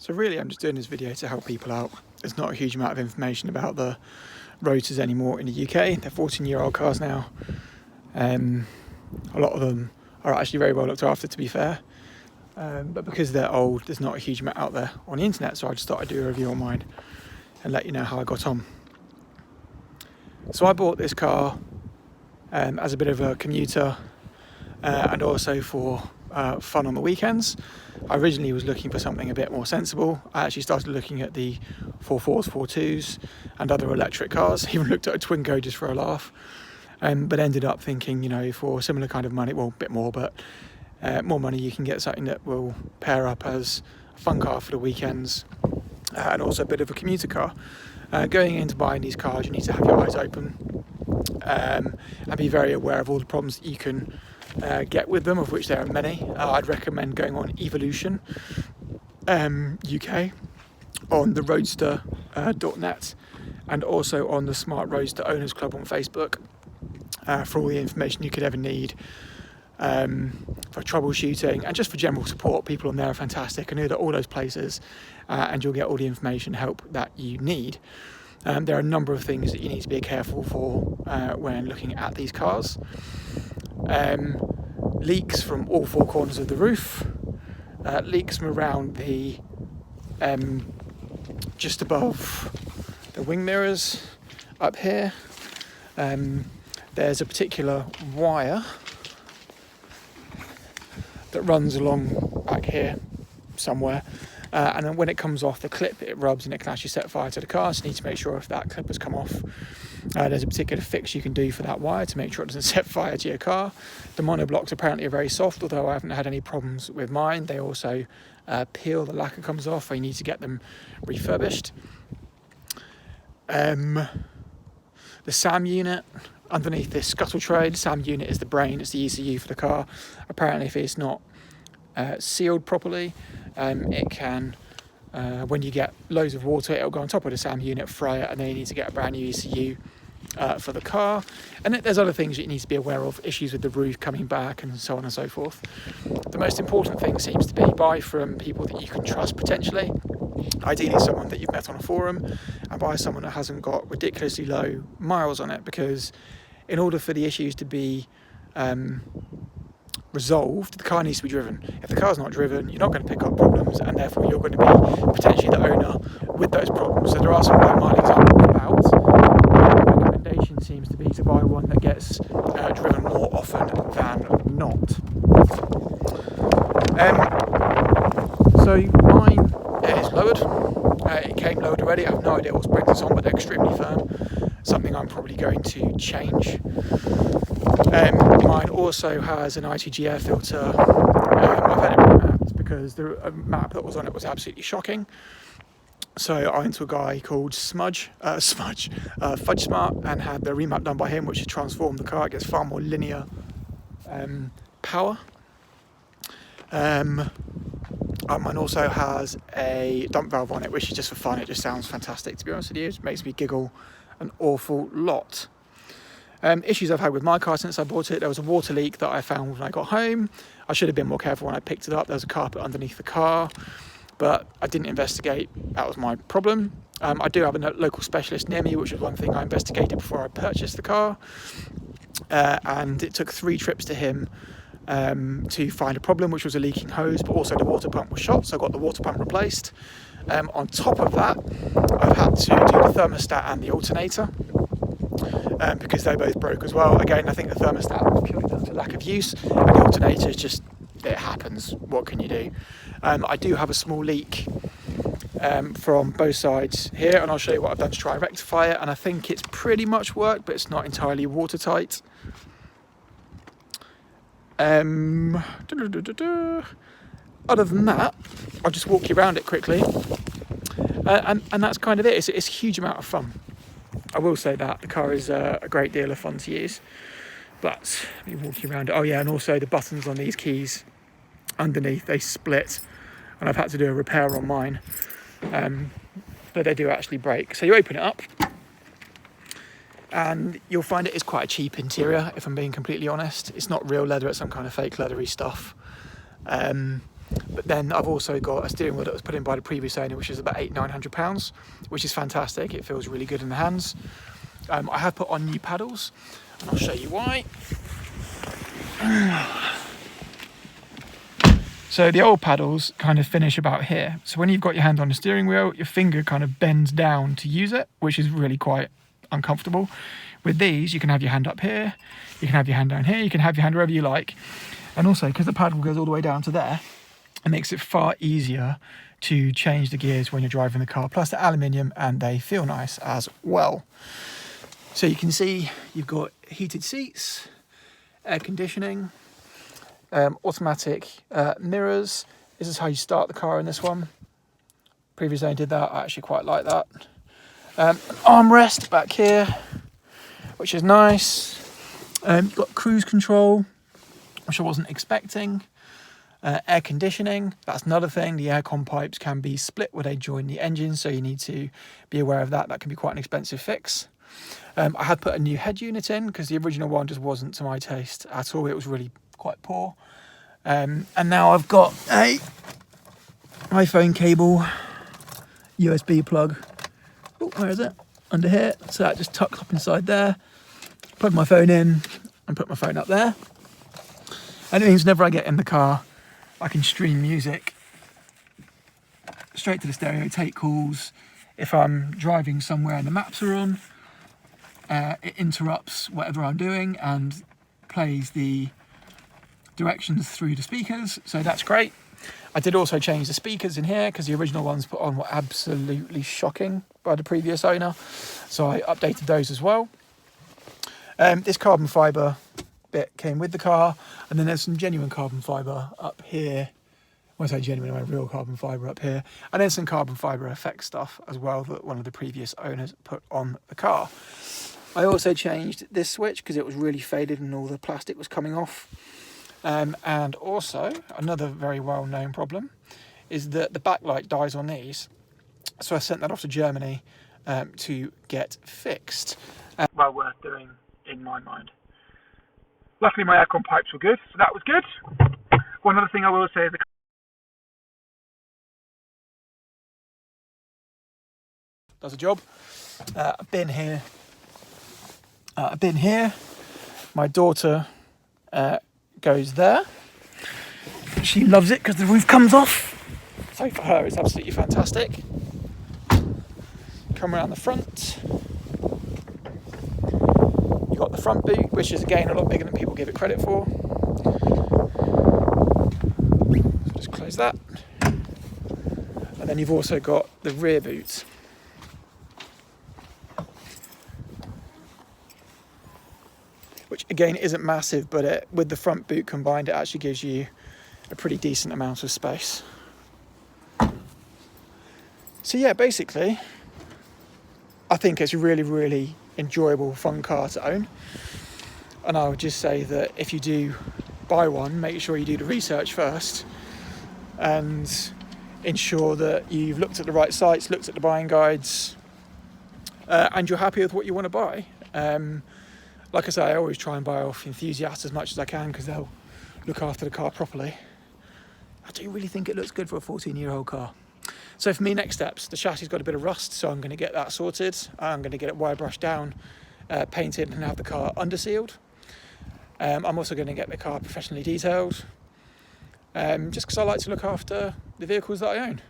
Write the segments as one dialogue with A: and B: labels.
A: So really I'm just doing this video to help people out. There's not a huge amount of information about the roadsters anymore in the UK. They're 14-year-old cars now. A lot of them are actually very well looked after, to be fair. But because they're old, there's not a huge amount out there on the internet, so I just thought I'd do a review on mine and let you know how I got on. So I bought this car as a bit of a commuter and also for fun on the weekends. I originally was looking for something a bit more sensible. I actually started looking at the 4.4s, 4.2s and other electric cars. Even looked at a Twingo just for a laugh, but ended up thinking, you know, for similar kind of money, well, a bit more, but more money, you can get something that will pair up as a fun car for the weekends and also a bit of a commuter car. Going into buying these cars, you need to have your eyes open and be very aware of all the problems that you can get with them, of which there are many. I'd recommend going on Evolution UK, on the roadster.net, and also on the Smart Roadster Owners Club on Facebook for all the information you could ever need for troubleshooting and just for general support. People on there are fantastic. I know that all those places and you'll get all the information help that you need. There are a number of things that you need to be careful for when looking at these cars. Leaks from all four corners of the roof, leaks from around the just above the wing mirrors up here. There's a particular wire that runs along back here somewhere, and then when it comes off the clip, it rubs and it can actually set fire to the car, so you need to make sure if that clip has come off. There's a particular fix you can do for that wire to make sure it doesn't set fire to your car. The monoblocks apparently are very soft, although I haven't had any problems with mine. They also peel, the lacquer comes off, or you need to get them refurbished. The SAM unit underneath this scuttle tray, the SAM unit is the brain, it's the ECU for the car. Apparently if it's not sealed properly, it can, when you get loads of water, it'll go on top of the SAM unit, fry it, and then you need to get a brand new ECU for the car. And there's other things that you need to be aware of, issues with the roof coming back and so on and so forth. The most important thing seems to be buy from people that you can trust potentially, ideally someone that you've met on a forum, and buy someone that hasn't got ridiculously low miles on it, because in order for the issues to be resolved, the car needs to be driven. If the car's not driven, you're not going to pick up problems, and therefore you're going to be potentially the owner with those problems. So there are some low mile examples about. The recommendation seems to be to buy one that gets driven more often than not. So mine is lowered. It came lowered already. I have no idea what's bringing this on, but they're extremely firm. Something I'm probably going to change. Mine also has an ITG air filter. I've had it remapped because the map that was on it was absolutely shocking. So I went to a guy called Fudge Smart, and had the remap done by him, which has transformed the car. It gets far more linear power. Mine also has a dump valve on it, which is just for fun. It just sounds fantastic, to be honest with you. It makes me giggle an awful lot. Issues I've had with my car since I bought it: there was a water leak that I found when I got home. I should have been more careful when I picked it up. There was a carpet underneath the car, but I didn't investigate. That was my problem. I do have a local specialist near me, which was one thing I investigated before I purchased the car, and it took 3 trips to him to find a problem, which was a leaking hose, but also the water pump was shot, so I got the water pump replaced. On top of that, I've had to do the thermostat and the alternator, because they both broke as well. Again, I think the thermostat was purely down to lack of use, and the alternator is just, it happens, what can you do? I do have a small leak from both sides here, and I'll show you what I've done to try and rectify it, and I think it's pretty much worked, but it's not entirely watertight. Other than that, I'll just walk you around it quickly, and that's kind of it. It's a huge amount of fun. I will say that the car is a great deal of fun to use, but let me walk you around it. Oh yeah, and also the buttons on these keys underneath, they split, and I've had to do a repair on mine, but they do actually break. So you open it up, and you'll find it is quite a cheap interior, if I'm being completely honest. It's not real leather, it's some kind of fake leathery stuff. But then I've also got a steering wheel that was put in by the previous owner, which is about £800-900, which is fantastic. It feels really good in the hands. I have put on new paddles, and I'll show you why. So the old paddles kind of finish about here. So when you've got your hand on the steering wheel, your finger kind of bends down to use it, which is really quite uncomfortable. With these, you can have your hand up here, you can have your hand down here, you can have your hand wherever you like. And also, because the paddle goes all the way down to there, it makes it far easier to change the gears when you're driving the car. Plus they're aluminium and they feel nice as well. So you can see you've got heated seats, air conditioning, automatic mirrors. This is how you start the car in this one. Previous owner did that. I actually quite like that. An armrest back here, which is nice. You've got cruise control, which I wasn't expecting. Air conditioning, that's another thing. The aircon pipes can be split where they join the engine, so you need to be aware of that. That can be quite an expensive fix. I had put a new head unit in because the original one just wasn't to my taste at all. It was really quite poor. And now I've got a iPhone cable, USB plug. Oh, where is it? Under here. So that just tucks up inside there. Plug my phone in and put my phone up there. And it means whenever I get in the car, I can stream music straight to the stereo, take calls. If I'm driving somewhere and the maps are on, it interrupts whatever I'm doing and plays the directions through the speakers, so that's great. I did also change the speakers in here because the original ones put on were absolutely shocking by the previous owner, so I updated those as well. This carbon fibre bit came with the car, and then there's some genuine carbon fibre up here. When I say genuine, I mean real carbon fibre up here, and there's some carbon fibre effect stuff as well that one of the previous owners put on the car. I also changed this switch because it was really faded and all the plastic was coming off. And also, another very well-known problem is that the backlight dies on these. So I sent that off to Germany to get fixed. Well worth doing, in my mind. Luckily, my aircon pipes were good, so that was good. One other thing I will say is does a job. I've been here. My daughter goes there. She loves it because the roof comes off. So for her, it's absolutely fantastic. Come around the front. You've got the front boot, which is again a lot bigger than people give it credit for. So just close that. And then you've also got the rear boot. Which again isn't massive, but with the front boot combined, it actually gives you a pretty decent amount of space. So yeah, basically, I think it's a really, really enjoyable, fun car to own. And I would just say that if you do buy one, make sure you do the research first and ensure that you've looked at the right sites, looked at the buying guides, and you're happy with what you want to buy. Like I say, I always try and buy off enthusiasts as much as I can because they'll look after the car properly. I do really think it looks good for a 14-year-old car. So for me, next steps, the chassis got a bit of rust, so I'm going to get that sorted. I'm going to get it wire brushed down, painted, and have the car under-sealed. I'm also going to get the car professionally detailed, just because I like to look after the vehicles that I own.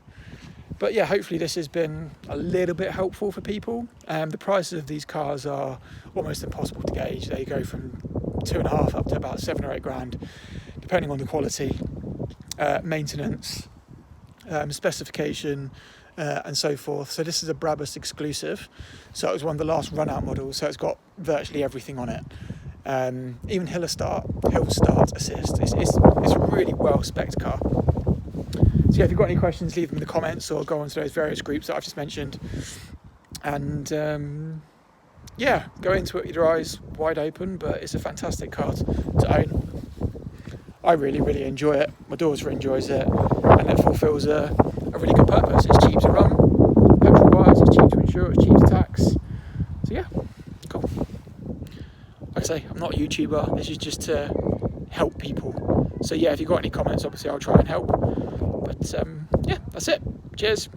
A: But yeah, hopefully this has been a little bit helpful for people. The prices of these cars are almost impossible to gauge. They go from 2.5 up to about 7 or 8 grand, depending on the quality, maintenance, specification, and so forth. So this is a Brabus exclusive. So it was one of the last run-out models. So it's got virtually everything on it. Even hill start assist. It's a really well-spec'd car. So yeah, if you've got any questions, leave them in the comments or go onto those various groups that I've just mentioned. And yeah, go into it with your eyes wide open, but it's a fantastic car to own. I really, really enjoy it. My daughter enjoys it, and it fulfills a really good purpose. It's cheap to run, petrol-wise, it's cheap to insure, it's cheap to tax. So yeah, cool. Like I say, I'm not a YouTuber. This is just to help people. So yeah, if you've got any comments, obviously I'll try and help. But yeah, that's it. Cheers.